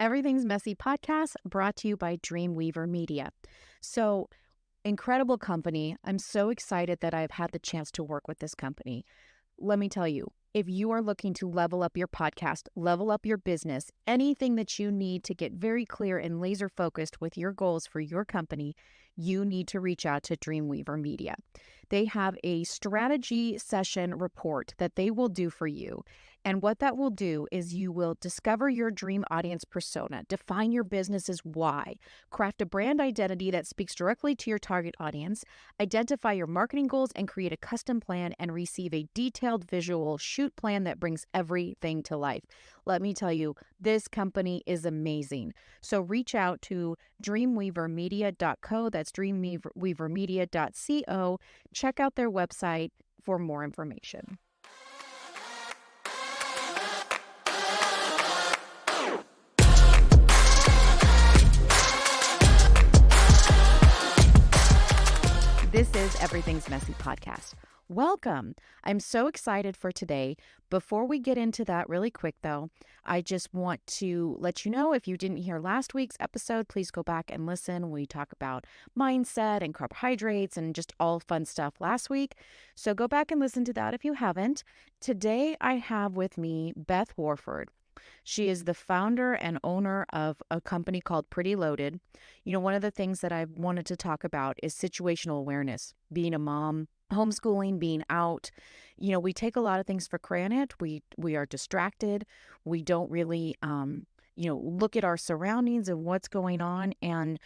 Everything's Messy podcast brought to you by Dreamweaver Media. So, incredible company. I'm so excited that I've had the chance to work with this company. Let me tell you, if you are looking to level up your podcast, level up your business, anything that you need to get very clear and laser focused with your goals for your company, you need to reach out to Dreamweaver Media. They have a strategy session report that they will do for you. And what that will do is you will discover your dream audience persona, define your business's why, craft a brand identity that speaks directly to your target audience, identify your marketing goals, and create a custom plan and receive a detailed visual shoot plan that brings everything to life. Let me tell you, this company is amazing. So reach out to dreamweavermedia.co. That's dreamweavermedia.co. Check out their website for more information. This is Everything's Messy podcast. Welcome. I'm so excited for today. Before we get into that really quick though, I just want to let you know if you didn't hear last week's episode, please go back and listen. We talk about mindset and carbohydrates and just all fun stuff last week. So go back and listen to that if you haven't. Today I have with me Beth Warford. She is the founder and owner of a company called Pretty Loaded. You know, one of the things that I wanted to talk about is situational awareness, being a mom, homeschooling, being out. You know, we take a lot of things for granted. We are distracted. We don't really look at our surroundings and what's going on. And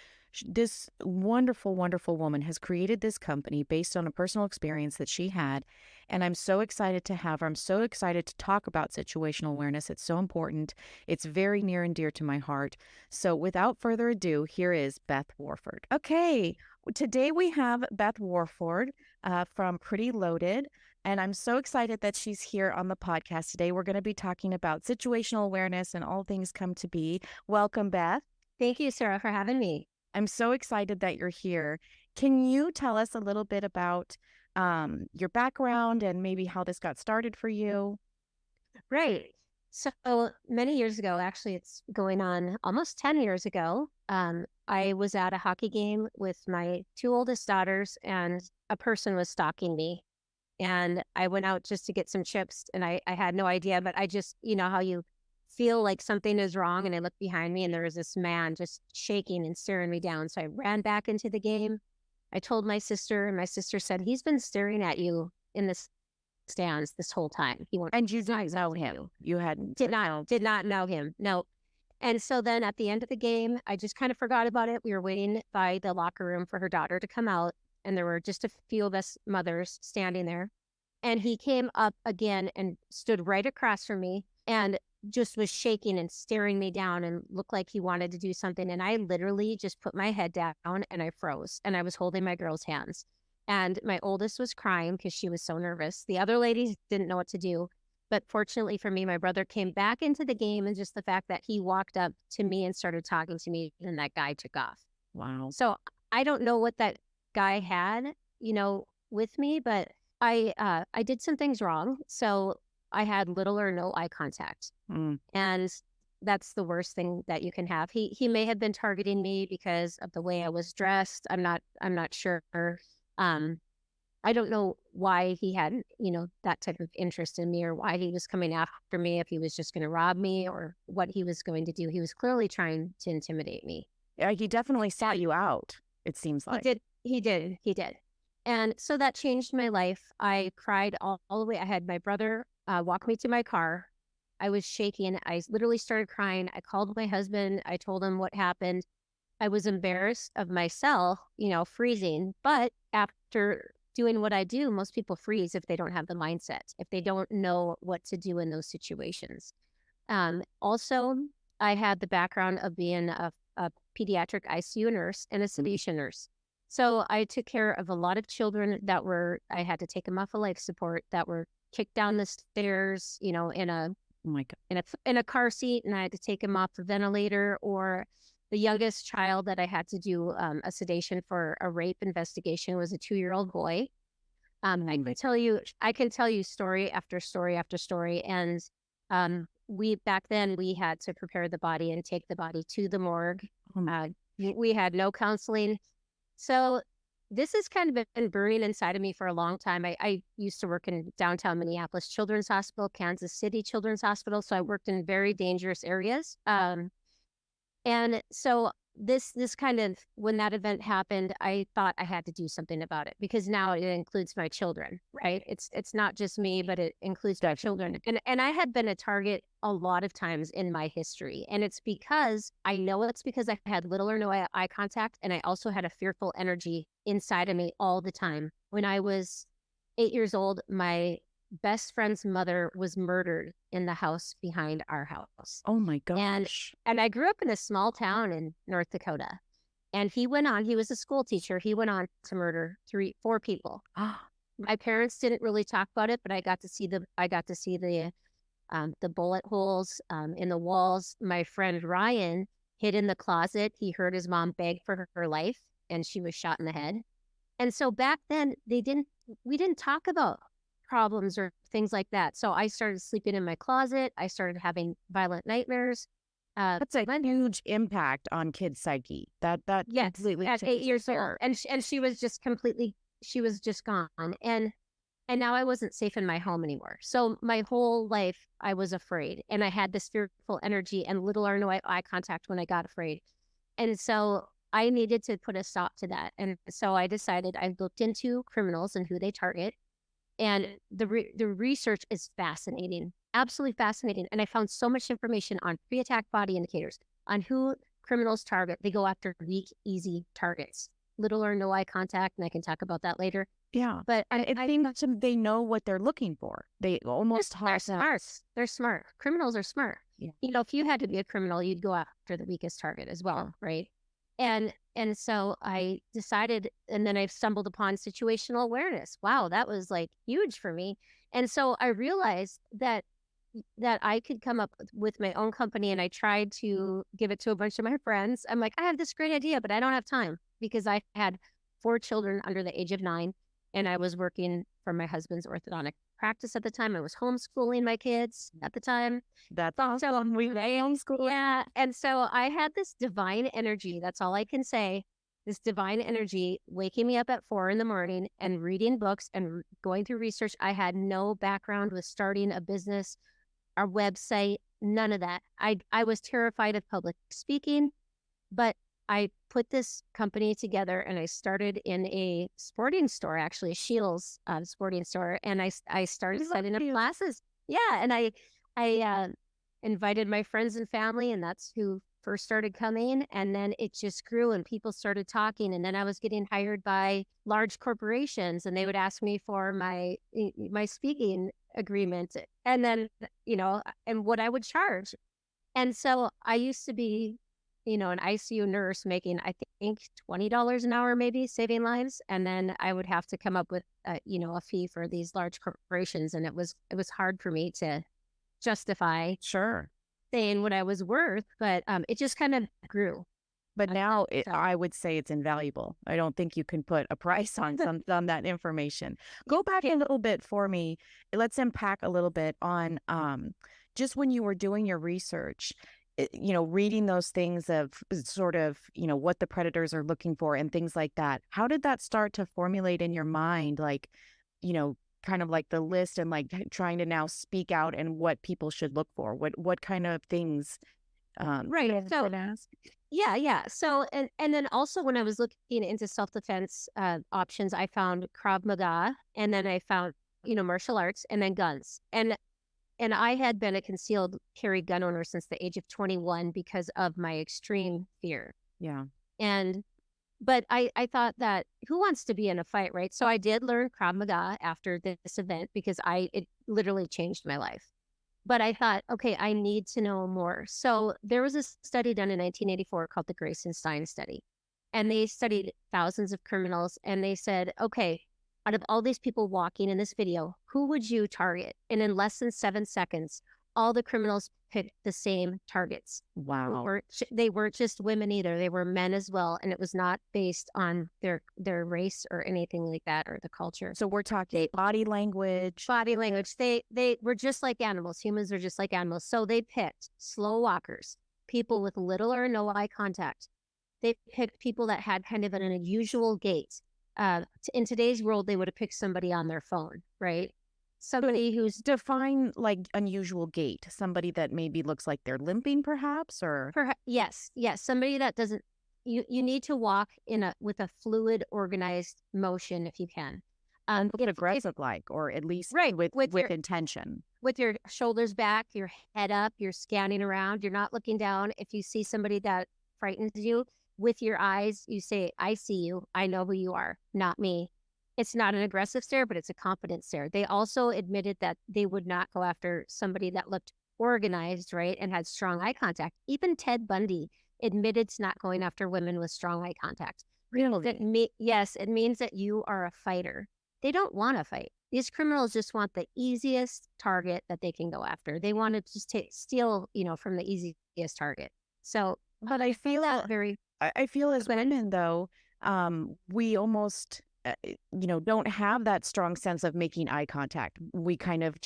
this wonderful, wonderful woman has created this company based on a personal experience that she had. And I'm so excited to have her. I'm so excited to talk about situational awareness. It's so important. It's very near and dear to my heart. So without further ado, here is Beth Warford. Okay, today we have Beth Warford from Pretty Loaded. And I'm so excited that she's here on the podcast today. We're going to be talking about situational awareness and all things come to be. Welcome, Beth. Thank you, Sarah, for having me. I'm so excited that you're here. Can you tell us a little bit about your background and maybe how this got started for you? Right. So many years ago, actually, it's going on almost 10 years ago, I was at a hockey game with my two oldest daughters, and a person was stalking me. And I went out just to get some chips, and I had no idea, but I just, you know, how you feel like something is wrong. And I looked behind me, and there was this man just shaking and staring me down. So I ran back into the game. I told my sister, and my sister said, he's been staring at you in the stands this whole time. He won't. And you didn't know him. You hadn't. Did not know him. No. And so then at the end of the game, I just kind of forgot about it. We were waiting by the locker room for her daughter to come out, and there were just a few of us mothers standing there. And he came up again and stood right across from me and just was shaking and staring me down and looked like he wanted to do something. And I literally just put my head down and I froze, and I was holding my girl's hands. And my oldest was crying because she was so nervous. The other ladies didn't know what to do. But fortunately for me, my brother came back into the game, and just the fact that he walked up to me and started talking to me, and that guy took off. Wow. So I don't know what that guy had, with me, but I did some things wrong. So I had little or no eye contact. And that's the worst thing that you can have. He may have been targeting me because of the way I was dressed. I'm not sure. I don't know why he had, that type of interest in me, or why he was coming after me, if he was just going to rob me or what he was going to do. He was clearly trying to intimidate me. Yeah, he definitely sought you out, it seems like. He did. And so that changed my life. I cried all the way. I had my brother walk me to my car. I was shaking. I literally started crying. I called my husband. I told him what happened. I was embarrassed of myself, freezing. But after doing what I do, most people freeze if they don't have the mindset, if they don't know what to do in those situations. Also, I had the background of being a pediatric ICU nurse and a sedation nurse. So I took care of a lot of children I had to take them off of life support, that were kicked down the stairs, in a Oh my God. in a car seat, and I had to take them off the ventilator. Or the youngest child that I had to do a sedation for a rape investigation was a 2-year-old boy. I can tell you story after story after story. And we back then we had to prepare the body and take the body to the morgue. Oh, Uh, we had no counseling. So this has kind of been brewing inside of me for a long time. I used to work in downtown Minneapolis Children's Hospital, Kansas City Children's Hospital. So I worked in very dangerous areas. And so this kind of when that event happened, I thought I had to do something about it because now it includes my children, right? It's not just me, but it includes my children. And I had been a target a lot of times in my history. And it's because I know it's because I had little or no eye contact. And I also had a fearful energy inside of me all the time. When I was 8 years old, my best friend's mother was murdered in the house behind our house. oh my And gosh. and I grew up in a small town in North Dakota. And he was a school teacher. He went on to murder four people. Ah, My parents didn't really talk about it, but I got to see the bullet holes in the walls. My friend Ryan hid in the closet. He heard his mom beg for her life, and she was shot in the head. And so back then, we didn't talk about problems or things like that. So I started sleeping in my closet. I started having violent nightmares. that's a huge impact on kids' psyche. That Yes, completely at eight changes years old, their. and she was just she was just gone, and now I wasn't safe in my home anymore. So my whole life I was afraid, and I had this fearful energy and little or no eye contact when I got afraid, and so I needed to put a stop to that. And so I decided I looked into criminals and who they target, and the research is fascinating, absolutely fascinating. And I found so much information on pre-attack body indicators, on who criminals target. They go after weak, easy targets, little or no eye contact, and I can talk about that later. Yeah. But And it I seems they know what they're looking for. They almost they're have that. smart. They're smart. Criminals are smart. Yeah. You know, if you had to be a criminal, you'd go after the weakest target as well, right? And so I decided, and then I stumbled upon situational awareness. Wow, that was like huge for me. And so I realized that I could come up with my own company, and I tried to give it to a bunch of my friends. I'm like, I have this great idea, but I don't have time because I had four children under the age of 9, and I was working for my husband's orthodontic practice at the time. I was homeschooling my kids at the time. That's awesome. We homeschool. Yeah. And so I had this divine energy. That's all I can say. This divine energy waking me up at 4 in the morning and reading books and going through research. I had no background with starting a business, our website, none of that. I was terrified of public speaking, but I put this company together and I started in a sporting store, actually, Shields sporting store, and I started setting up classes. Yeah, and I invited my friends and family, and that's who first started coming. And then it just grew, and people started talking. And then I was getting hired by large corporations, and they would ask me for my speaking agreement, and then and what I would charge. And so I used to be, an ICU nurse making, I think, $20 an hour, maybe saving lives. And then I would have to come up with, a fee for these large corporations. And it was hard for me to justify Sure. saying what I was worth, but it just kind of grew. But now So I would say it's invaluable. I don't think you can put a price on that information. Go back a little bit for me. Let's unpack a little bit on just when you were doing your research, reading those things of sort of, what the predators are looking for and things like that. How did that start to formulate in your mind, like, kind of like the list and like trying to now speak out and what people should look for? What kind of things? right. So yeah. So and then also when I was looking into self-defense options, I found Krav Maga, and then I found martial arts, and then guns. And I had been a concealed carry gun owner since the age of 21 because of my extreme fear. Yeah. And but I thought that who wants to be in a fight, right? So I did learn Krav Maga after this event because it literally changed my life. But I thought, okay, I need to know more. So there was a study done in 1984 called the Grayson-Stein study. And they studied thousands of criminals, and they said, okay, out of all these people walking in this video, who would you target? And in less than 7 seconds, all the criminals picked the same targets. Wow. They weren't just women either. They were men as well. And it was not based on their race or anything like that, or the culture. So we're talking body language. Body language. They were just like animals. Humans are just like animals. So they picked slow walkers, people with little or no eye contact. They picked people that had kind of an unusual gait. In today's world, they would have picked somebody on their phone, right? Somebody who's Define like unusual gait. Somebody that maybe looks like they're limping perhaps, or yes, somebody that doesn't. You need to walk with a fluid, organized motion if you can. look aggressive like, or at least Right, with intention. with your shoulders back, your head up, you're scanning around, you're not looking down. If you see somebody that frightens you, with your eyes, you say, I see you. I know who you are, not me. It's not an aggressive stare, but it's a confident stare. They also admitted that they would not go after somebody that looked organized, right, and had strong eye contact. Even Ted Bundy admitted to not going after women with strong eye contact. Really? Yes, it means that you are a fighter. They don't want to fight. These criminals just want the easiest target that they can go after. They want to just steal, from the easiest target. So, But I feel that very I feel as Go ahead. women though, we almost don't have that strong sense of making eye contact. We kind of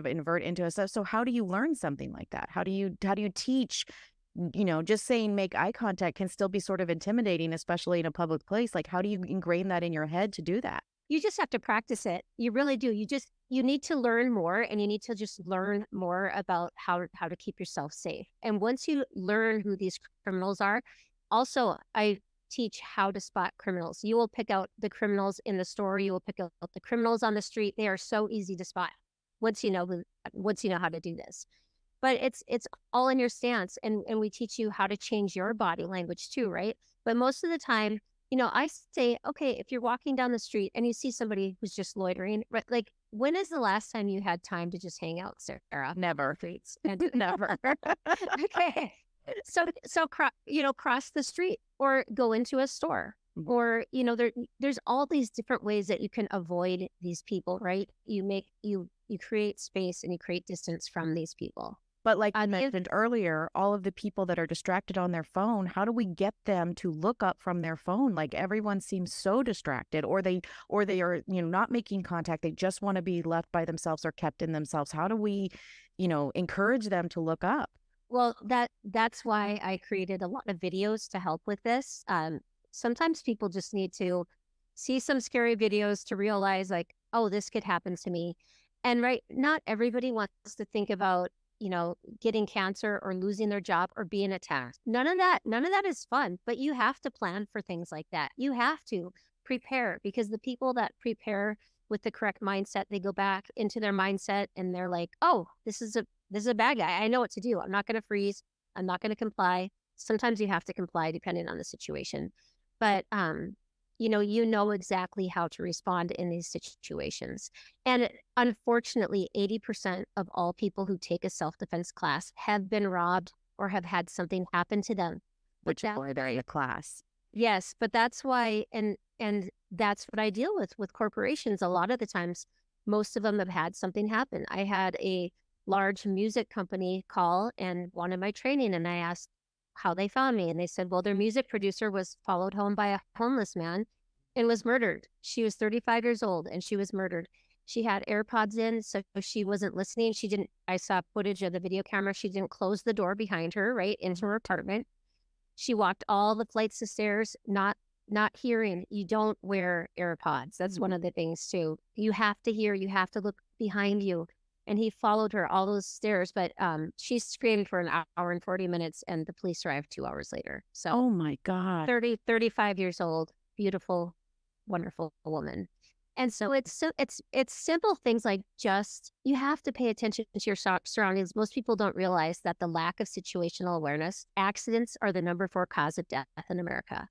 invert into a stuff. So how do you learn something like that? How do you teach? Just saying make eye contact can still be sort of intimidating, especially in a public place. Like, how do you ingrain that in your head to do that? You just have to practice it. You really do. You need to learn more, and you need to just learn more about how to keep yourself safe. And once you learn who these criminals are, also I teach how to spot criminals. You will pick out the criminals in the store. You will pick out the criminals on the street. They are so easy to spot once you know how to do this. But it's all in your stance, and we teach you how to change your body language too, right? But most of the time, I say, okay, if you're walking down the street and you see somebody who's just loitering, right? Like, when is the last time you had time to just hang out, Sarah? Never. Streets and Never. okay. Cross the street or go into a store, Mhm. or there's all these different ways that you can avoid these people, right? You create space and you create distance from these people. But like you The mentioned earlier, all of the people that are distracted on their phone, how do we get them to look up from their phone? Like everyone seems so distracted, or they are, not making contact. They just want to be left by themselves or kept in themselves. How do we, encourage them to look up? Well, that's why I created a lot of videos to help with this. Sometimes people just need to see some scary videos to realize, like, oh, this could happen to me. And right, not everybody wants to think about, getting cancer or losing their job or being attacked. None of that is fun, but you have to plan for things like that. You have to prepare, because the people that prepare with the correct mindset, they go back into their mindset and they're like, oh, this is a bad guy. I know what to do. I'm not going to freeze. I'm not going to comply. Sometimes you have to comply depending on the situation. But you know exactly how to respond in these situations. And unfortunately, 80% of all people who take a self-defense class have been robbed or have had something happen to them. Which is why they're in a class. Yes, but that's why, and that's what I deal with corporations. A lot of the times, most of them have had something happen. I had a large music company call and wanted my training, and I asked how they found me, and they said, well, their music producer was followed home by a homeless man and was murdered. She was 35 years old and she was murdered. She had AirPods in, so she wasn't listening. I saw footage of the video camera. She didn't close the door behind her, right, into her apartment. She walked all the flights of stairs, not hearing. You don't wear AirPods. That's one of the things too. You have to hear, you have to look behind you. And he followed her all those stairs, but she screamed for an hour and 40 minutes, and the police arrived 2 hours later. So Oh my God. 35 years old, beautiful, wonderful woman. And so it's simple things like, just you have to pay attention to your surroundings. Most people don't realize that the lack of situational awareness, accidents are the number 4 cause of death in America.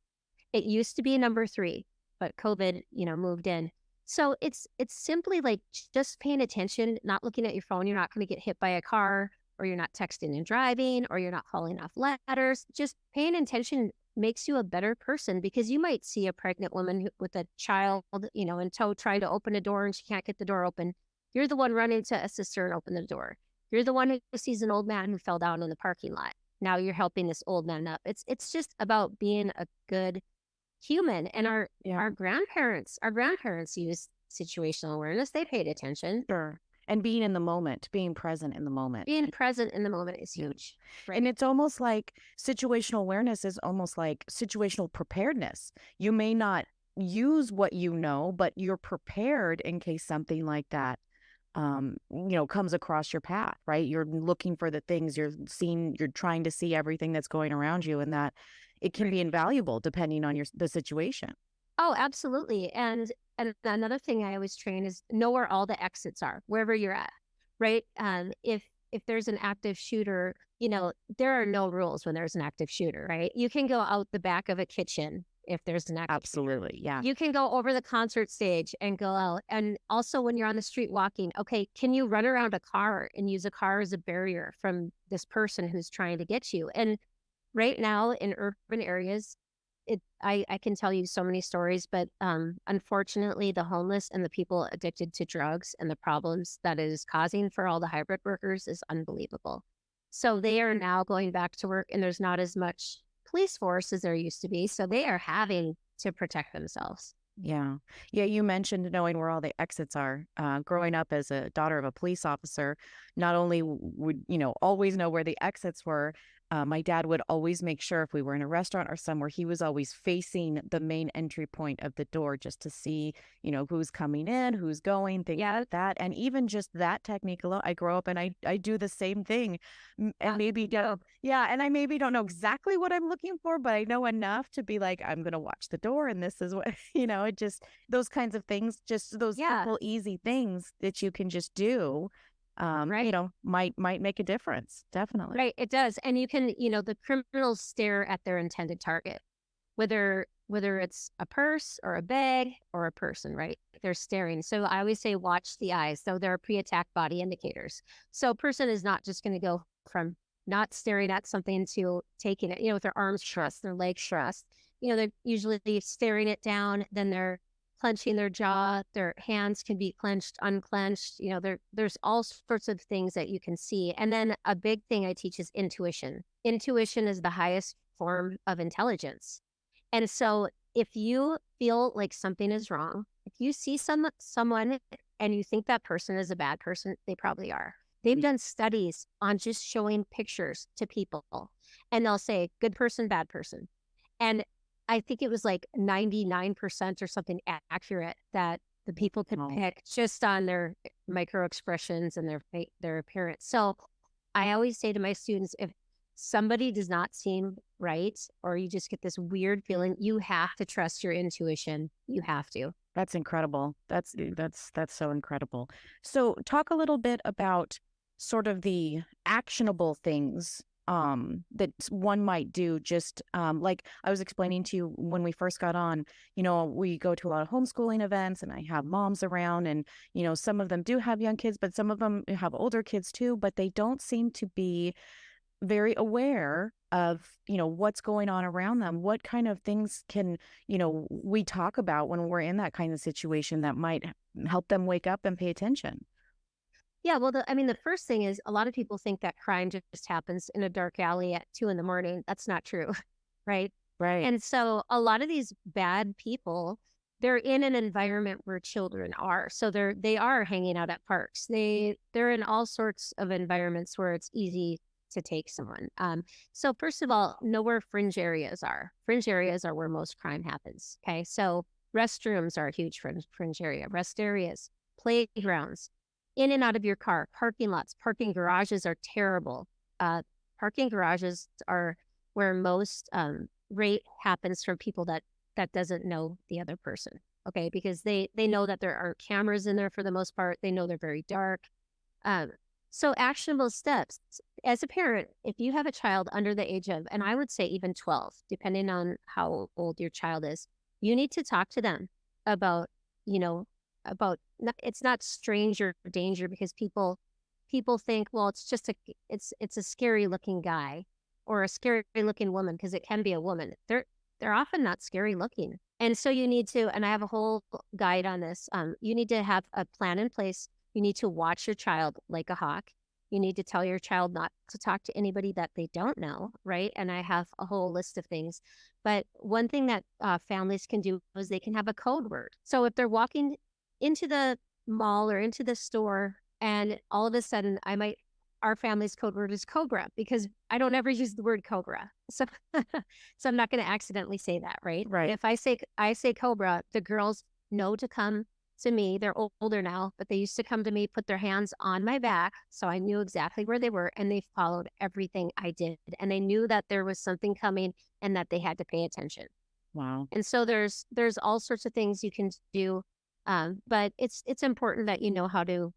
It used to be number 3, but COVID, moved in. So it's simply like just paying attention, not looking at your phone. You're not going to get hit by a car, or you're not texting and driving, or you're not falling off ladders. Just paying attention makes you a better person, because you might see a pregnant woman with a child, in tow, trying to open a door and she can't get the door open. You're the one running to assist her and open the door. You're the one who sees an old man who fell down in the parking lot. Now you're helping this old man up. It's just about being a good human. And Yeah. our grandparents used situational awareness. They paid attention. Sure. And being in the moment, being present in the moment. Being present in the moment is Yeah. huge. And Right. it's almost like situational awareness is almost like situational preparedness. You may not use what you know, but you're prepared in case something like that comes across your path, right? You're looking for the things you're seeing, you're trying to see everything that's going around you, and that it can Right. be invaluable depending on the situation. Oh, absolutely. And another thing I always train is know where all the exits are, wherever you're at. Right. If there's an active shooter, there are no rules when there's an active shooter, right? You can go out the back of a kitchen if there's an active shooter. Absolutely. Yeah. You can go over the concert stage and go out. And also when you're on the street walking, okay, can you run around a car and use a car as a barrier from this person who's trying to get you? And right now in urban areas, I can tell you so many stories, but unfortunately, the homeless and the people addicted to drugs and the problems that it is causing for all the hybrid workers is unbelievable. So they are now going back to work, and there's not as much police force as there used to be. So they are having to protect themselves. Yeah. Yeah, you mentioned knowing where all the exits are. Growing up as a daughter of a police officer, not only would, always know where the exits were, my dad would always make sure if we were in a restaurant or somewhere, he was always facing the main entry point of the door just to see, who's coming in, who's going, things Yeah, like that. And even just that technique alone, I grow up and I do the same thing. And maybe don't, yeah, and I maybe don't know exactly what I'm looking for, but I know enough to be like, I'm gonna watch the door and this is what it just those kinds of things, just those yeah, simple, easy things that you can just do, right. might make a difference. Definitely. Right, it does. And the criminals stare at their intended target, whether it's a purse or a bag or a person, right? They're staring. So I always say watch the eyes. So there are pre-attack body indicators. So a person is not just going to go from not staring at something to taking it, with their arms crossed, their legs crossed. They're usually staring it down, then they're clenching their jaw, their hands can be clenched, unclenched. There's all sorts of things that you can see. And then a big thing I teach is intuition. Intuition is the highest form of intelligence. And so if you feel like something is wrong, if you see someone and you think that person is a bad person, they probably are. They've done studies on just showing pictures to people, and they'll say good person, bad person. And I think it was like 99% or something accurate that the people could Oh, pick just on their micro expressions and their appearance. So I always say to my students, if somebody does not seem right, or you just get this weird feeling, you have to trust your intuition. You have to. that's incredible. That's so incredible. So talk a little bit about sort of the actionable things that one might do, just like I was explaining to you when we first got on. We go to a lot of homeschooling events and I have moms around, and some of them do have young kids, but some of them have older kids too, but they don't seem to be very aware of what's going on around them. What kind of things can we talk about when we're in that kind of situation that might help them wake up and pay attention? Yeah, well, the first thing is a lot of people think that crime just happens in a dark alley at 2 in the morning. That's not true, right? Right. And so a lot of these bad people, they're in an environment where children are. So they are hanging out at parks. They're in all sorts of environments where it's easy to take someone. So first of all, know where fringe areas are. Fringe areas are where most crime happens. Okay. So restrooms are a huge fringe area, rest areas, playgrounds, in and out of your car, parking lots, parking garages are terrible. Parking garages are where most rate happens from people that doesn't know the other person. Okay, because they know that there aren't cameras in there for the most part. They know they're very dark. Um, so actionable steps as a parent, if you have a child under the age of, and I would say even 12, depending on how old your child is, you need to talk to them about, you know, it's not stranger danger because people think, well, it's a scary looking guy or a scary looking woman because it can be a woman. They're often not scary looking. And so you need to, and I have a whole guide on this. You need to have a plan in place. You need to watch your child like a hawk. You need to tell your child not to talk to anybody that they don't know, right? And I have a whole list of things. But one thing that families can do is they can have a code word. So if they're walking into the mall or into the store, and all of a sudden our family's code word is Cobra, because I don't ever use the word Cobra. So, so I'm not going to accidentally say that, right? Right. If I say Cobra, the girls know to come to me. They're older now, but they used to come to me, put their hands on my back, so I knew exactly where they were, and they followed everything I did, and they knew that there was something coming and that they had to pay attention. Wow. And so there's all sorts of things you can do, but it's important that you know how to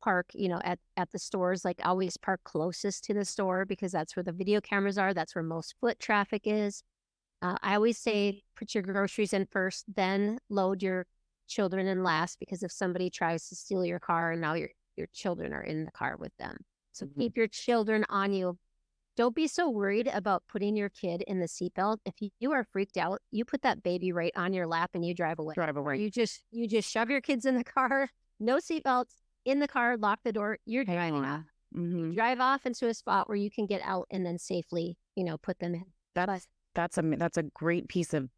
park at the stores. Like, always park closest to the store, because that's where the video cameras are. That's where most foot traffic is. I always say put your groceries in first, then load your children in last, because if somebody tries to steal your car and now your children are in the car with them. So keep your children on you. Don't be so worried about putting your kid in the seatbelt. If you are freaked out, you put that baby right on your lap and you drive away. Drive away. You just shove your kids in the car, no seatbelts, in the car, lock the door. You're driving off. Mm-hmm. Drive off into a spot where you can get out and then safely, put them in. That's a great piece of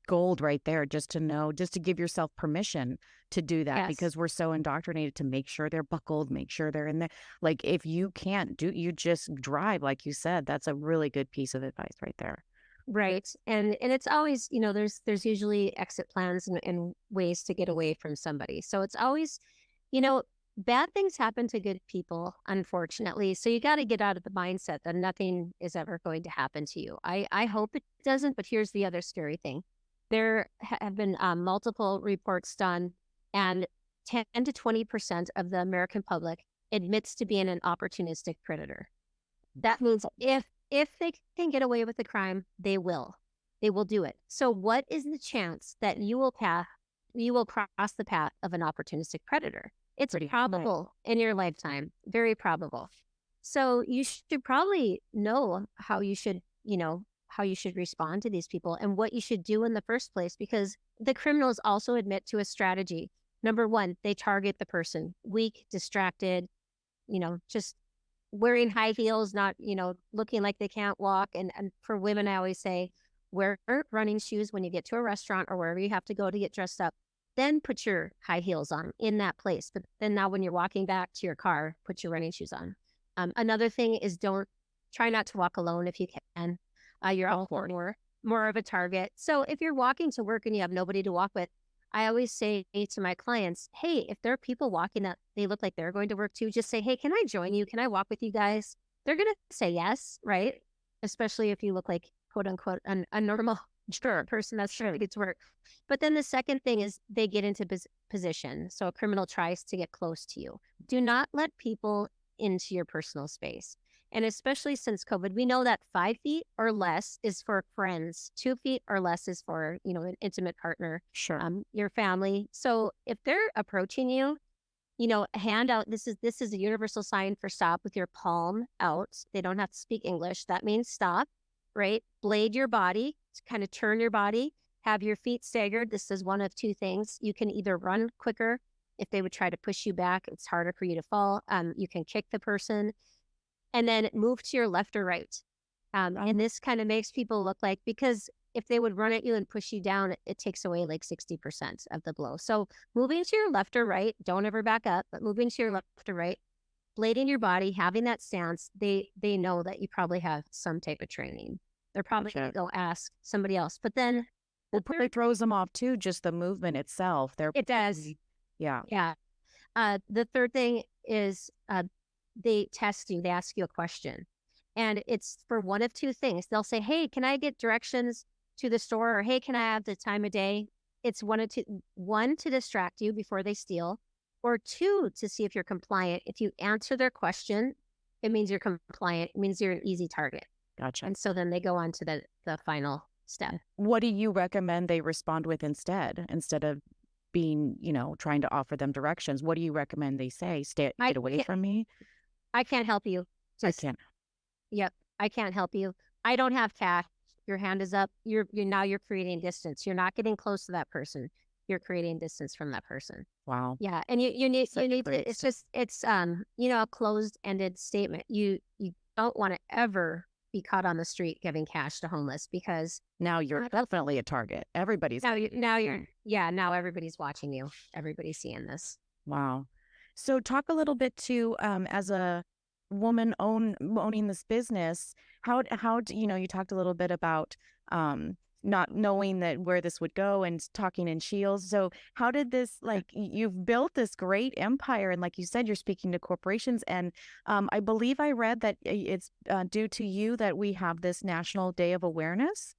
gold right there, just to know, just to give yourself permission to do that. Yes. Because we're so indoctrinated to make sure they're buckled, make sure they're in there. Like, if you can't do, you just drive, like you said. That's a really good piece of advice right there. Right. And it's always, there's usually exit plans and ways to get away from somebody. So it's always, you know, bad things happen to good people, unfortunately. So you got to get out of the mindset that nothing is ever going to happen to you. I hope it doesn't, but here's the other scary thing. There have been multiple reports done, and 10 to 20% of the American public admits to being an opportunistic predator. That means if they can get away with the crime, they will. They will do it. So what is the chance that you will cross the path of an opportunistic predator? It's Pretty probable in your lifetime, very probable. So you should probably know how you should respond to these people and what you should do in the first place, because the criminals also admit to a strategy. Number one, they target the person, weak, distracted, just wearing high heels, not, looking like they can't walk. And for women, I always say, wear running shoes when you get to a restaurant or wherever you have to go to get dressed up. Then put your high heels on in that place. But then now when you're walking back to your car, put your running shoes on. Another thing is, try not to walk alone if you can. You're also more of a target. So if you're walking to work and you have nobody to walk with, I always say to my clients, hey, if there are people walking that they look like they're going to work too, just say, hey, can I join you? Can I walk with you guys? They're going to say yes, right? Especially if you look like, quote unquote, a normal person that's trying to get to work. But then the second thing is they get into position. So a criminal tries to get close to you. Do not let people into your personal space. And especially since COVID, we know that 5 feet or less is for friends. 2 feet or less is for, an intimate partner, Sure. your family. So if they're approaching you, hand out, this is a universal sign for stop, with your palm out. They don't have to speak English. That means stop, right? Blade your body, to kind of turn your body, have your feet staggered. This is one of two things. You can either run quicker. If they would try to push you back, it's harder for you to fall. You can kick the person, and then move to your left or right. And this kind of makes people look like, because if they would run at you and push you down, it takes away like 60% of the blow. So moving to your left or right, don't ever back up, but moving to your left or right, blading your body, having that stance, they know that you probably have some type of training. They're probably going to go ask somebody else. But then It probably throws them off too, just the movement itself. it does. Yeah. Yeah. The third thing is they test you. They ask you a question. And it's for one of two things. They'll say, hey, can I get directions to the store? Or, hey, can I have the time of day? It's one of two. One, to distract you before they steal. Or two, to see if you're compliant. If you answer their question, it means you're compliant. It means you're an easy target. Gotcha. And so then they go on to the final step. What do you recommend they respond with instead of being, trying to offer them directions? What do you recommend they say? Get away from me? I can't help you. I can't. Yep. I can't help you. I don't have cash. Your hand is up. You're creating distance. You're not getting close to that person. you're creating distance from that person. Wow. Yeah, and you Such need great to, it's stuff. just you know, a closed-ended statement. You don't want to ever be caught on the street giving cash to homeless because Now you're definitely a target. Everybody's now you're yeah, now everybody's watching you. Everybody's seeing this. wow. So talk a little bit to as a woman owning this business, you know, you talked a little bit about not knowing that where this would go and talking in shields. So how did this you've built this great empire and like you said, you're speaking to corporations and I believe I read that it's due to you that we have this National Day of Awareness.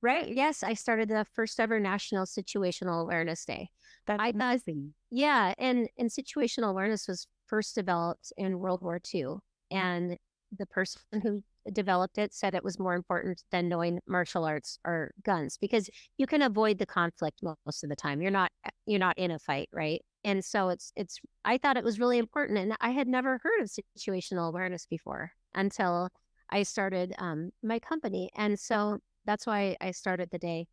Right. Yes, I started the first ever National Situational Awareness Day. That's I thought, amazing. yeah, and situational awareness was first developed in World War II. And the person who developed it said it was more important than knowing martial arts or guns because you can avoid the conflict most of the time. You're not in a fight, right? And so it's I thought it was really important. And I had never heard of situational awareness before until I started my company. And so that's why I started the day.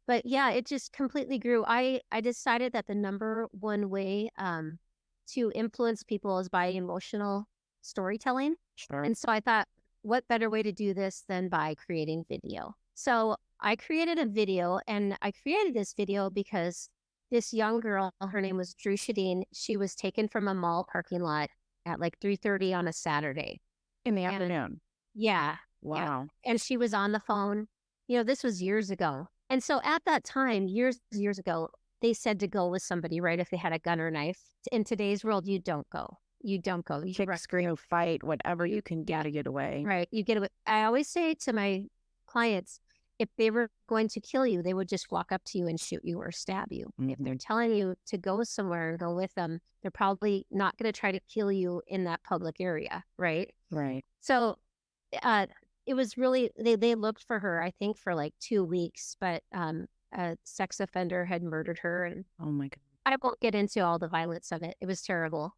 But yeah, it just completely grew. I decided that the number one way to influence people is by emotional storytelling. Sure. And so I thought, what better way to do this than by creating video? So I created a video, and I created this video because this young girl, her name was Drew Shadeen, she was taken from a mall parking lot at like 3:30 on a Saturday. In the And afternoon. yeah, yeah. Wow. And she was on the phone. You know, this was years ago. And so at that time, years ago, they said to go with somebody, right? If they had a gun or knife. In today's world, you don't go. You don't go. You Kick, run. scream, fight, whatever you can get Yeah, to get away. right. You get away. I always say to my clients, if they were going to kill you, they would just walk up to you and shoot you or stab you. If they're Mhm. telling you to go somewhere and go with them, they're probably not going to try to kill you in that public area, right? Right. So uh, it was really they looked for her, I think, for like 2 weeks, but a sex offender had murdered her, and Oh my God. I won't get into all the violence of it. It was terrible,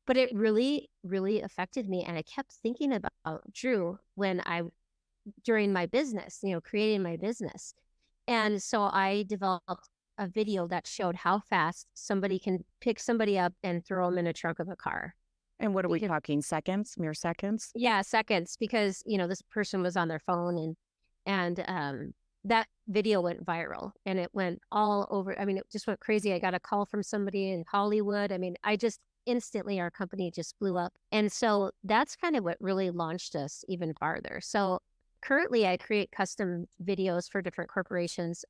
but it really, really affected me, and I kept thinking about Drew when I during my business, you know, creating my business, and so I developed a video that showed how fast somebody can pick somebody up and throw them in a trunk of a car. And what are we Because talking? Seconds? Mere seconds? yeah, seconds because, you know, this person was on their phone and that video went viral and it went all over. I mean, it just went crazy. I got a call from somebody in Hollywood. I mean, I just instantly our company just blew up. And so that's kind of what really launched us even farther. So currently I create custom videos for different corporations.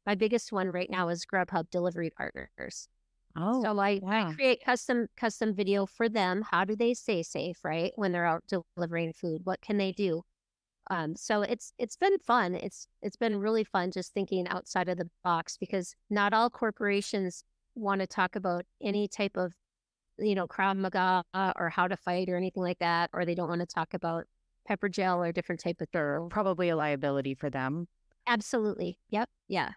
My biggest one right now is Grubhub delivery partners. Oh, So I wow. create custom video for them. How do they stay safe, right? When they're out delivering food, what can they do? So it's been fun. It's been really fun just thinking outside of the box because not all corporations want to talk about any type of, you know, Krav Maga or how to fight or anything like that, or they don't want to talk about pepper gel or different type of. Sure. Probably a liability for them. Absolutely. Yep. Yeah.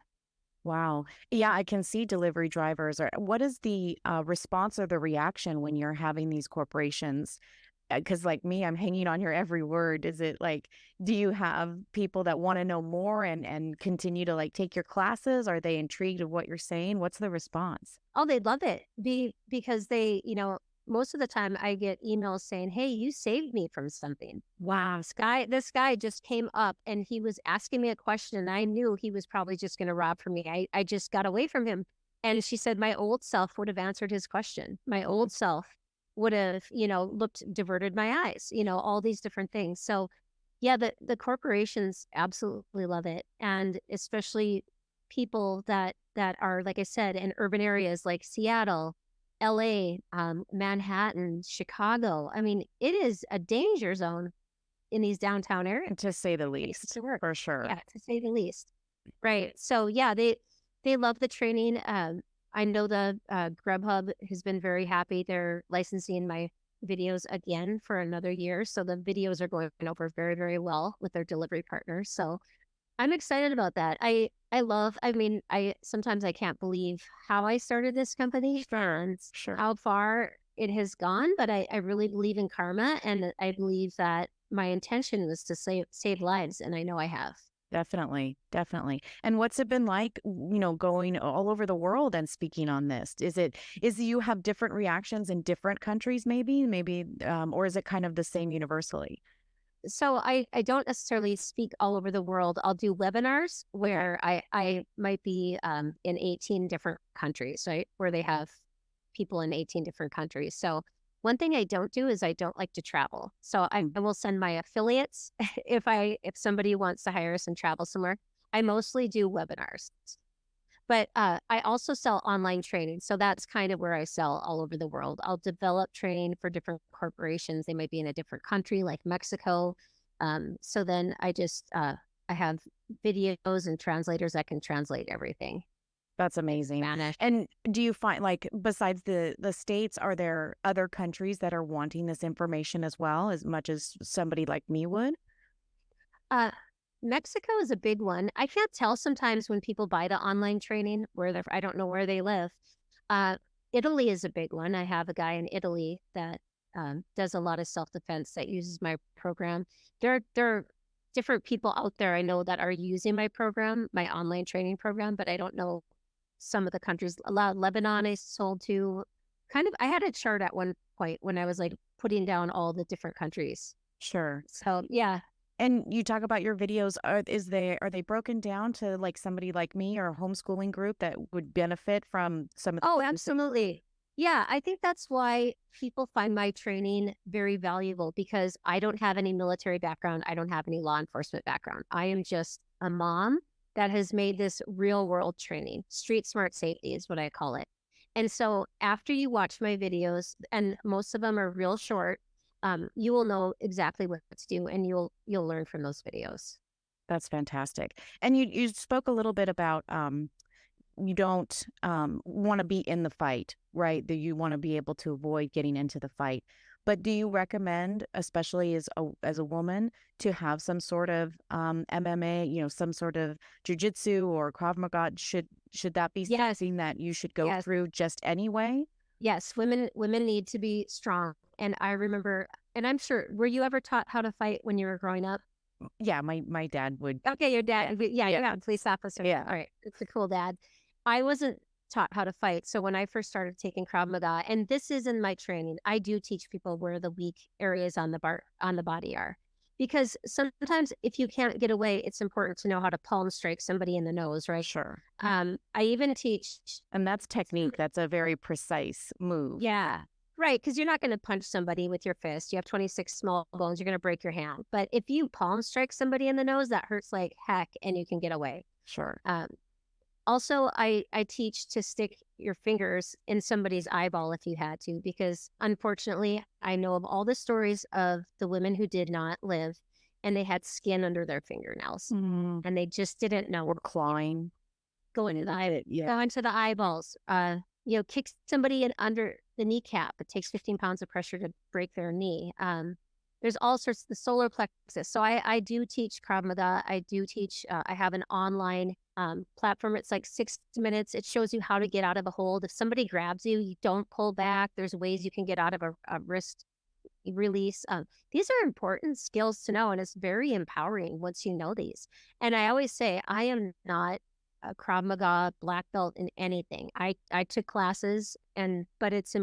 Wow. Yeah, I can see delivery drivers. Or what is the response or the reaction when you're having these corporations? Because, like me, I'm hanging on your every word. Is it like, do you have people that want to know more and continue to like take your classes? Are they intrigued of what you're saying? What's the response? Oh, they'd love it. Because they, you know, most of the time I get emails saying, "Hey, you saved me from something." Wow, this guy just came up and he was asking me a question and I knew he was probably just going to rob from me. I just got away from him. And she said my old self would have answered his question. My old self would have, you know, diverted my eyes, you know, all these different things. So yeah, the corporations absolutely love it. And especially people that are, like I said, in urban areas like Seattle, LA, Manhattan, Chicago. I mean, it is a danger zone in these downtown areas To say the least, to work. for sure. Yeah, to say the least. Right. So yeah, they love the training. I know the Grubhub has been very happy. They're licensing my videos again for another year, so the videos are going over very, very well with their delivery partners. So I'm excited about that. I love. I mean, I sometimes I can't believe how I started this company and Sure. how far it has gone. But I really believe in karma, and I believe that my intention was to save lives, and I know I have. Definitely, definitely. And what's it been like, going all over the world and speaking on this? Is you have different reactions in different countries maybe, or is it kind of the same universally? So I don't necessarily speak all over the world. I'll do webinars where I might be in 18 different countries, right? Where they have people in 18 different countries. So one thing I don't do is I don't like to travel. So Mm. I will send my affiliates if somebody wants to hire us and travel somewhere. I mostly do webinars. But, I also sell online training, so that's kind of where I sell all over the world. I'll develop training for different corporations. They might be in a different country like Mexico. So then I have videos and translators that can translate everything. That's amazing. Spanish. And do you find, like, besides the States, are there other countries that are wanting this information as well, as much as somebody like me would? Uh, Mexico is a big one. I can't tell sometimes when people buy the online training I don't know where they live. Uh, Italy is a big one. I have a guy in Italy that does a lot of self defense that uses my program. There are different people out there I know that are using my program, my online training program, but I don't know some of the countries. A lot Lebanon I sold to. Kind of, I had a chart at one point when I was like putting down all the different countries. Sure. So yeah. And you talk about your videos, are they broken down to, like, somebody like me or a homeschooling group that would benefit from some of Oh, the things that. absolutely. Yeah, I think that's why people find my training very valuable because I don't have any military background. I don't have any law enforcement background. I am just a mom that has made this real world training. Street smart safety is what I call it. And so after you watch my videos, and most of them are real short, you will know exactly what to do and you'll learn from those videos. That's fantastic. And you spoke a little bit about, you don't, wanna be in the fight, right? That you wanna be able to avoid getting into the fight. But do you recommend, especially as a woman, to have some sort of, MMA, some sort of jujitsu or Krav Maga? Should that be Yes, something that you should go yes. through just anyway? Yes, women need to be strong, and I remember and I'm sure were you ever taught how to fight when you were growing up? Yeah, my dad would. Okay, your Yeah. dad yeah, Yeah. yeah, police officer. Yeah. Alright, it's a cool dad. I wasn't taught how to fight, so when I first started taking Krav Maga and this is in my training, I do teach people where the weak areas on the body are. Because sometimes if you can't get away, it's important to know how to palm strike somebody in the nose, right? Sure. I even teach And that's technique. That's a very precise move. Yeah. Right, because you're not gonna punch somebody with your fist. You have 26 small bones, you're gonna break your hand. But if you palm strike somebody in the nose, that hurts like heck and you can get away. Sure. Um, Also, I teach to stick your fingers in somebody's eyeball if you had to, because unfortunately, I know of all the stories of the women who did not live and they had skin under their fingernails Mm. and they just didn't Or know clawing. go into Yeah. go into the eyeballs. Kick somebody in under the kneecap. It takes 15 pounds of pressure to break their knee. There's all sorts the solar plexus. So I do teach Krav Maga. I do teach. I have an online platform. It's like 6 minutes. It shows you how to get out of a hold. If somebody grabs you, you don't pull back. There's ways you can get out of a wrist release. These are important skills to know, and it's very empowering once you know these. And I always say, I am not a Krav Maga black belt in anything. I took classes, but it's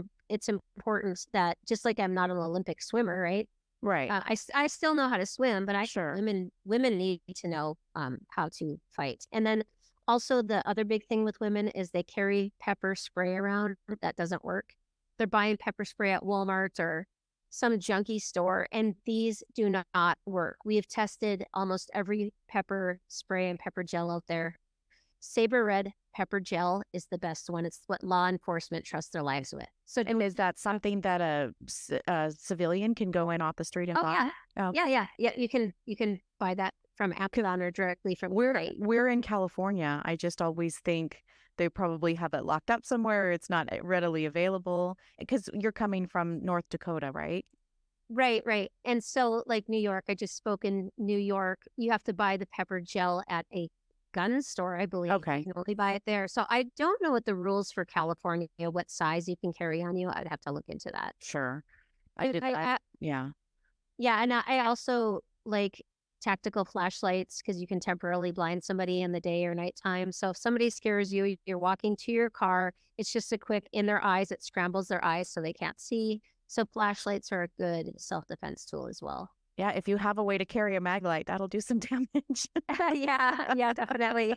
important that just like I'm not an Olympic swimmer, right? Right. I still know how to swim, but I Sure. women need to know how to fight. And then also the other big thing with women is they carry pepper spray around. That doesn't work. They're buying pepper spray at Walmart or some junkie store, and these do not work. We have tested almost every pepper spray and pepper gel out there. Saber Red pepper gel is the best one. It's what law enforcement trusts their lives with. So, And is that something that a civilian can go in off the street and oh buy? yeah, Oh, yeah. You can buy that from Amazon or directly from we're Crate. we're in California. I just always think they probably have it locked up somewhere. It's not readily available because you're coming from North Dakota, right? Right, right. And so, like New York, I just spoke in New York. You have to buy the pepper gel at a gun store, I believe. You Okay. can only buy it there. So I don't know what the rules for California, what size you can carry on you. I'd have to look into that. Sure. I But did that. Yeah. yeah, and I also like tactical flashlights because you can temporarily blind somebody in the day or nighttime. So if somebody scares you, you're walking to your car, it's just a quick in their eyes, it scrambles their eyes so they can't see. So flashlights are a good self-defense tool as well. Yeah, if you have a way to carry a mag light, that'll do some damage. Yeah, yeah, definitely.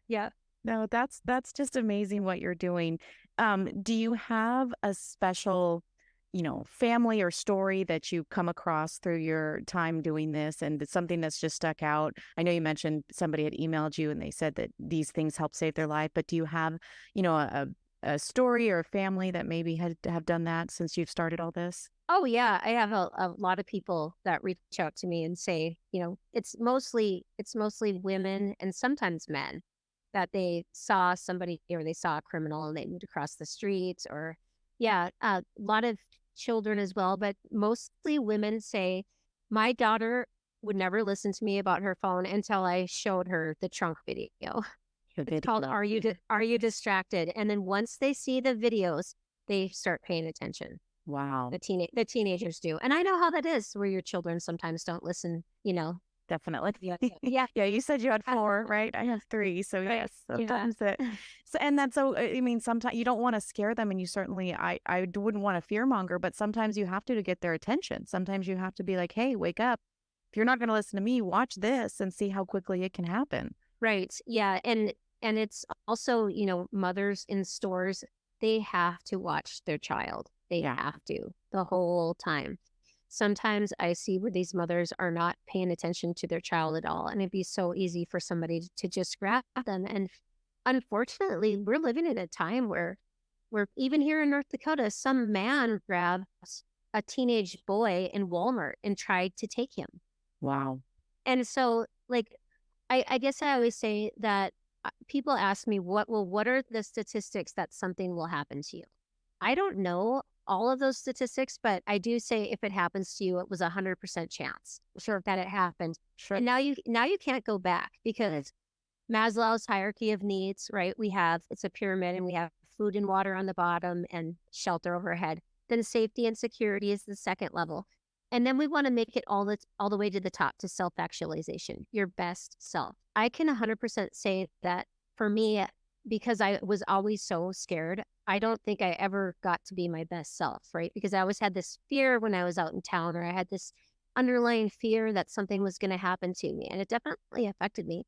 Yeah. No, that's just amazing what you're doing. Do you have a special, family or story that you come across through your time doing this, and it's something that's just stuck out? I know you mentioned somebody had emailed you and they said that these things help save their life, but do you have, a story or a family that maybe had have done that since you've started all this? Oh yeah, I have a lot of people that reach out to me and say, it's mostly women and sometimes men that they saw somebody or they saw a criminal and they moved across the street or yeah, a lot of children as well, but mostly women say my daughter would never listen to me about her phone until I showed her the trunk video. The It's called video. Are You Distracted? And then once they see the videos, they start paying attention. Wow. The teenagers do. And I know how that is where your children sometimes don't listen, Definitely. yeah, yeah, Yeah, you said you had uh, 4, right? I have 3, so right, yes, yeah. sometimes it so and that's so I mean, sometimes you don't wanna scare them, and you certainly wouldn't wanna fearmonger, but sometimes you have to get their attention. Sometimes you have to be like, "Hey, wake up. If you're not gonna listen to me, watch this and see how quickly it can happen." Right. Yeah. And it's also, mothers in stores, they have to watch their child. They Yeah. have to the whole time. Sometimes I see where these mothers are not paying attention to their child at all. And it'd be so easy for somebody to just grab them. And unfortunately, we're living in a time where even here in North Dakota, some man grabs a teenage boy in Walmart and tried to take him. Wow. And so, like, I guess I always say that people ask me, what are the statistics that something will happen to you? I don't know all of those statistics, but I do say if it happens to you, it was 100% chance Sure, that it happened. sure. And now you can't go back because Maslow's hierarchy of needs, right? It's a pyramid and we have food and water on the bottom and shelter overhead. Then safety and security is the second level. And then we want to make it all the way to the top to self-actualization, your best self. I can 100% say that for me, because I was always so scared, I don't think I ever got to be my best self, right? Because I always had this fear when I was out in town, or I had this underlying fear that something was going to happen to me. And it definitely affected me.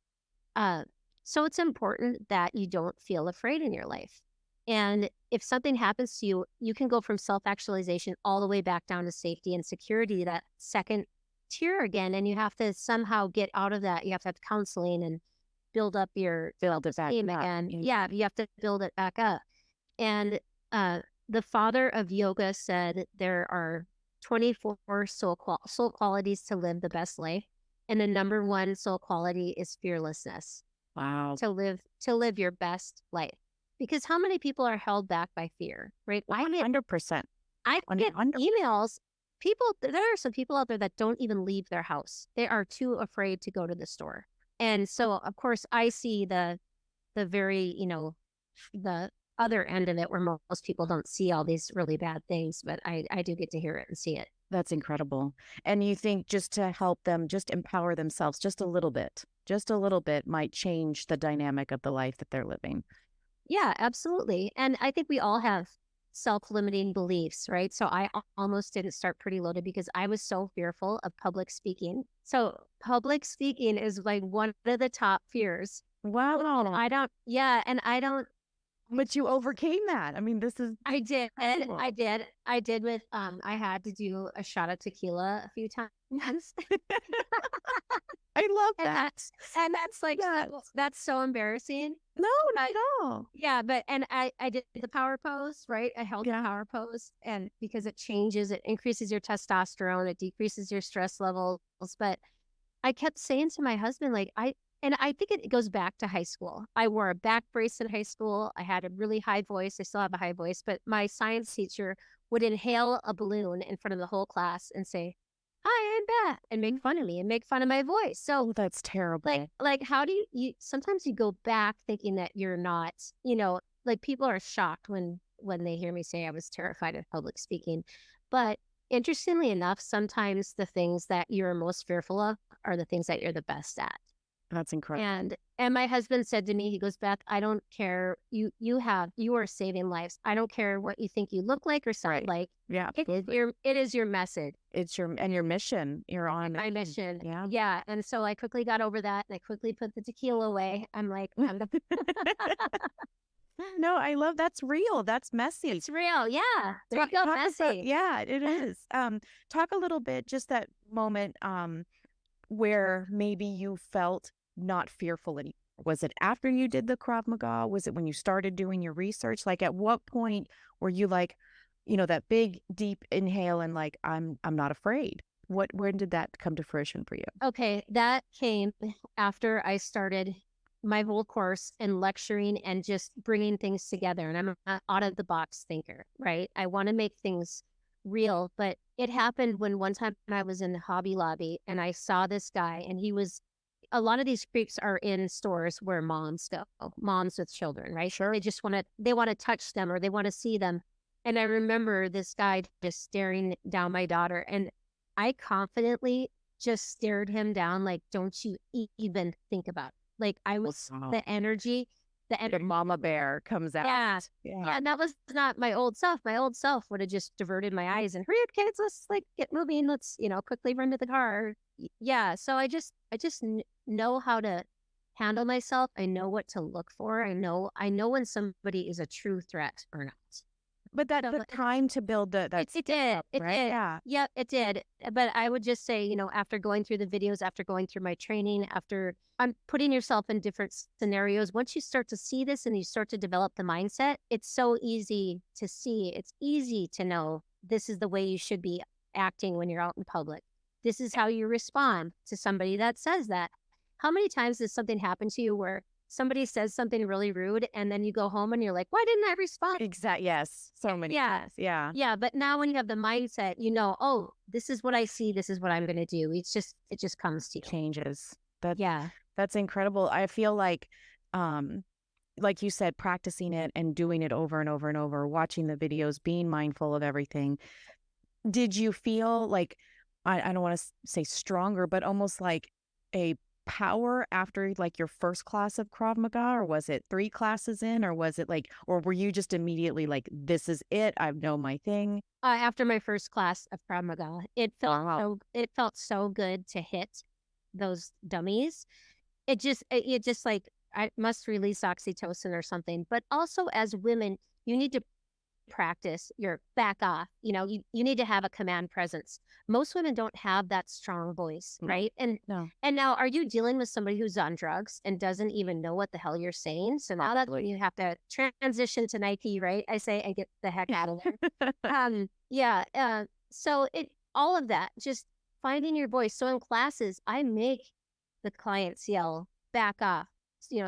Uh, so it's important that you don't feel afraid in your life. And if something happens to you, you can go from self actualization all the way back down to safety and security, that second tier again. And you have to somehow get out of that. You have to have counseling and build up your Build it back esteem up. again. Yeah, you have to build it back up. And the father of yoga said there are 24 soul qualities to live the best life. And the number one soul quality is fearlessness Wow. to live your best life. Because how many people are held back by fear, right? 100%. I get 100. emails. There are some people out there that don't even leave their house. They are too afraid to go to the store. And so, of course, I see the very, the other end of it where most people don't see all these really bad things, but I do get to hear it and see it. That's incredible. And you think just to help them just empower themselves just a little bit might change the dynamic of the life that they're living. Yeah, absolutely. And I think we all have self-limiting beliefs, right? So I almost didn't start pretty loaded because I was so fearful of public speaking. So public speaking is like one of the top fears. Wow. Yeah, and I don't, But you overcame that. I mean, this is I did, incredible. I did with, I had to do a shot of tequila a few times. I love And that. that's like, Yes. that's so embarrassing. No, not But at all. yeah, but and I did the power pose, right? I held the Yeah. power pose and because it increases your testosterone, it decreases your stress levels. But I kept saying to my husband, like, and I think it goes back to high school. I wore a back brace in high school. I had a really high voice. I still have a high voice, but my science teacher would inhale a balloon in front of the whole class and say, "Hi, I'm Beth," and make fun of me and make fun of my voice. So Oh, that's terrible. like how do sometimes you go back thinking that you're not, like people are shocked when they hear me say I was terrified of public speaking. But interestingly enough, sometimes the things that you're most fearful of are the things that you're the best at. That's incredible. And my husband said to me, he goes, Beth, I don't care. You are saving lives. I don't care what you think you look like or sound Right. like. Yeah, absolutely. It is your message. It's your mission. You're on My it. mission. Yeah. Yeah. And so I quickly got over that and I quickly put the tequila away. I'm like, No, I love that's real. That's messy. it's real. Yeah. There you Talk, go. talk about, Messy. yeah, it is. Talk a little bit, just that moment, where maybe you felt not fearful anymore. Was it after you did the Krav Maga? Was it when you started doing your research? Like, at what point were you like, that big deep inhale and like, I'm not afraid? When did that come to fruition for you? Okay. That came after I started my whole course and lecturing and just bringing things together. And I'm an out of the box thinker, right? I want to make things real. But it happened when one time I was in the Hobby Lobby and I saw this guy, and a lot of these creeps are in stores where moms go, moms with children, right? Sure. They want to touch them or they want to see them. And I remember this guy just staring down my daughter, and I confidently just stared him down, like, don't you even think about it. Like, I was Wow. the energy, The mama bear comes out. yeah. Yeah. Yeah, and that was not my old self. My old self would have just diverted my eyes and, hurry up, kids, let's like get moving. Let's, quickly run to the car. Yeah. So I just know how to handle myself. I know what to look for. I know when somebody is a true threat or not. But that So the time to build that it did. up, It right? did. Yeah. Yeah, it did. But I would just say, after going through the videos, after going through my training, after I'm putting yourself in different scenarios, once you start to see this and you start to develop the mindset, it's so easy to see. It's easy to know this is the way you should be acting when you're out in public. This is how you respond to somebody that says that. How many times does something happen to you where somebody says something really rude and then you go home and you're like, why didn't I respond? Exactly. Yes. So many Yeah. times. Yeah. Yeah. But now when you have the mindset, oh, this is what I see. This is what I'm going to do. It just comes to you. Changes. That Yeah. that's incredible. I feel like you said, practicing it and doing it over and over and over, watching the videos, being mindful of everything. Did you feel like, I don't want to say stronger, but almost like a power after like your first class of Krav Maga, or was it 3 classes in, or was it like, or were you just immediately like, this is it, I know my thing? After my first class of Krav Maga, it felt so good to hit those dummies. It just like, I must release oxytocin or something. But also as women, you need to practice your back off. You need to have a command presence. Most women don't have that strong voice, No. right? No. And now, are you dealing with somebody who's on drugs and doesn't even know what the hell you're saying? So now that you have to transition to Nike, right? I say, and get the heck out of there. Yeah. So all of that, just finding your voice. So in classes, I make the clients yell, back off.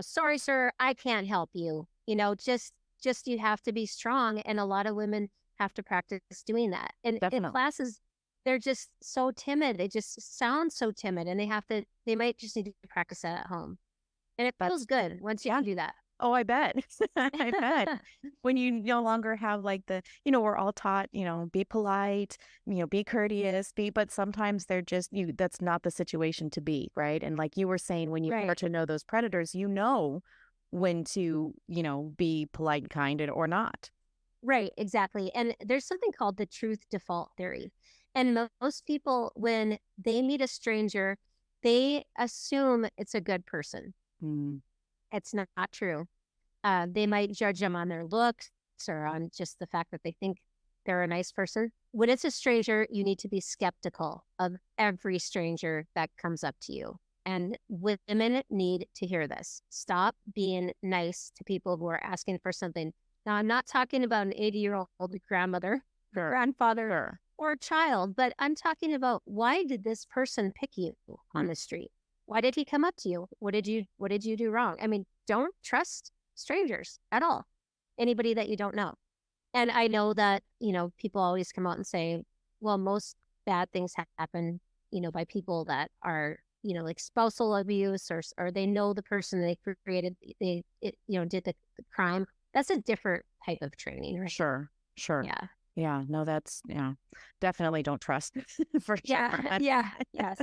Sorry, sir, I can't help you. Just you have to be strong, and a lot of women have to practice doing that. And in classes, they're just so timid. They just sound so timid, and they might just need to practice that at home. And it feels good once you do that. Oh, I bet. I bet. When you no longer have like we're all taught, be polite, be courteous, but sometimes they're just that's not the situation to be, right? And like you were saying, when you start to know those predators, when to, be polite and kind or not. Right, exactly. And there's something called the truth default theory. And most people, when they meet a stranger, they assume it's a good person. Mm. It's not true. They might judge them on their looks or on just the fact that they think they're a nice person. When it's a stranger, you need to be skeptical of every stranger that comes up to you. And women need to hear this. Stop being nice to people who are asking for something. Now, I'm not talking about an 80-year-old grandmother, grandfather, or a child, but I'm talking about, why did this person pick you on the street? Why did he come up to you? What did you do wrong? I mean, don't trust strangers at all. Anybody that you don't know. And I know that, people always come out and say, well, most bad things happen, by people that are, like spousal abuse, or they know the person they created, did the crime. That's a different type of training, right? Sure. Yeah. Yeah. No, definitely don't trust for sure. Yeah. Yeah. Yes.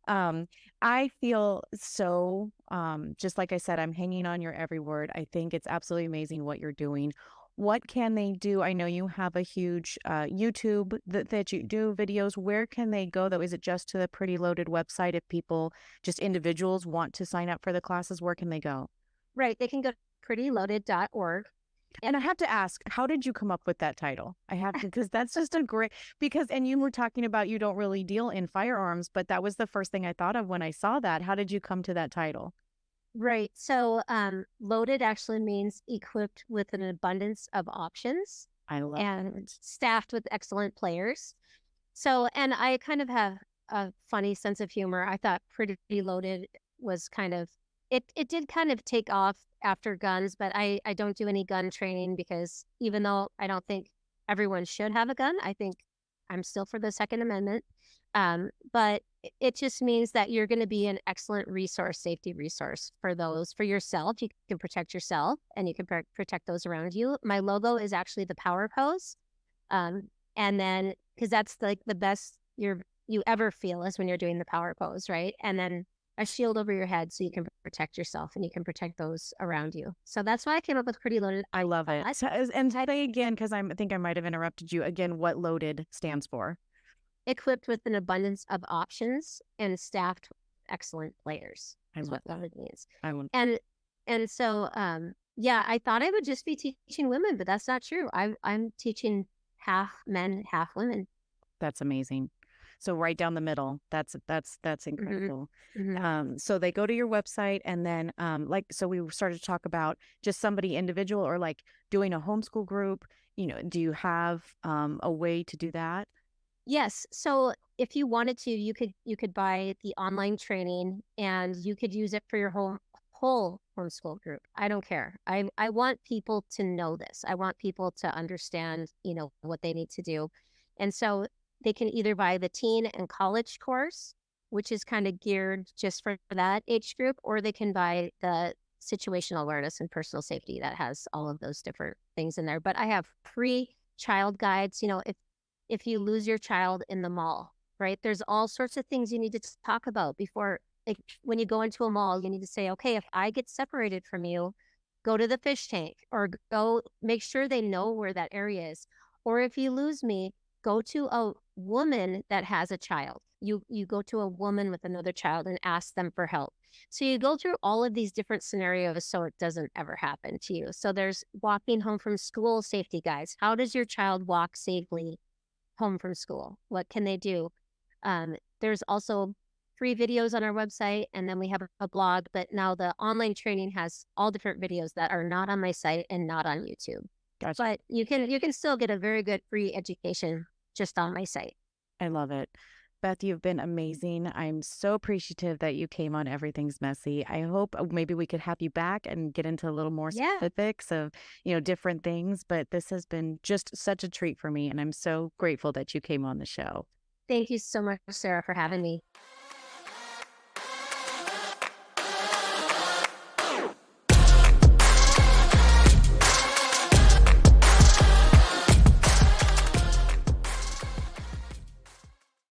Um, I feel so, just like I said, I'm hanging on your every word. I think it's absolutely amazing what you're doing. What can they do? I know you have a huge YouTube that you do videos. Where can they go though? Is it just to the Pretty Loaded website? If people, just individuals, want to sign up for the classes, where can they go? Right. They can go to prettyloaded.org. And I have to ask, how did you come up with that title? I have to, because that's just a great, because, and you were talking about you don't really deal in firearms, but that was the first thing I thought of when I saw that. How did you come to that title? Right. So, loaded actually means equipped with an abundance of options I love and it. staffed with excellent players. So, and I kind of have a funny sense of humor. I thought Pretty Loaded was kind of it did kind of take off after guns, but I don't do any gun training because even though I don't think everyone should have a gun, I think I'm still for the Second Amendment. But it just means that you're going to be an excellent resource, safety resource for those for yourself. You can protect yourself and you can protect those around you. My logo is actually the power pose. And then because that's like the best you ever feel is when you're doing the power pose, right? And then a shield over your head so you can protect yourself and you can protect those around you. So that's why I came up with Pretty Loaded. I love it. So, and say again, because I think I might have interrupted you again, what loaded stands for. Equipped with an abundance of options and staffed with excellent players I is love what that. loaded means. I will. And so yeah, I thought I would just be teaching women, but that's not true. I'm teaching half men, half women. That's amazing. So right down the middle. That's Hmm. incredible. Hmm. So they go to your website and then like so we started to talk about just somebody individual or like doing a homeschool group. Do you have a way to do that? Yes. So if you wanted to, you could buy the online training and you could use it for your whole homeschool group. I don't care. I want people to know this. I want people to understand, what they need to do. And so they can either buy the teen and college course, which is kind of geared just for that age group, or they can buy the situational awareness and personal safety that has all of those different things in there. But I have free child guides. If you lose your child in the mall, right? There's all sorts of things you need to talk about before, like when you go into a mall, you need to say, okay, if I get separated from you, go to the fish tank or go make sure they know where that area is. Or if you lose me, go to a woman that has a child. You go to a woman with another child and ask them for help. So you go through all of these different scenarios so it doesn't ever happen to you. So there's walking home from school safety guides. How does your child walk safely home from school? What can they do? There's also free videos on our website, and then we have a blog. But now the online training has all different videos that are not on my site and not on YouTube. Gotcha. But you can still get a very good free education just on my site. I love it. Beth, you've been amazing. I'm so appreciative that you came on Everything's Messy. I hope maybe we could have you back and get into a little more Yeah. specifics of, different things. But this has been just such a treat for me. And I'm so grateful that you came on the show. Thank you so much, Sarah, for having me.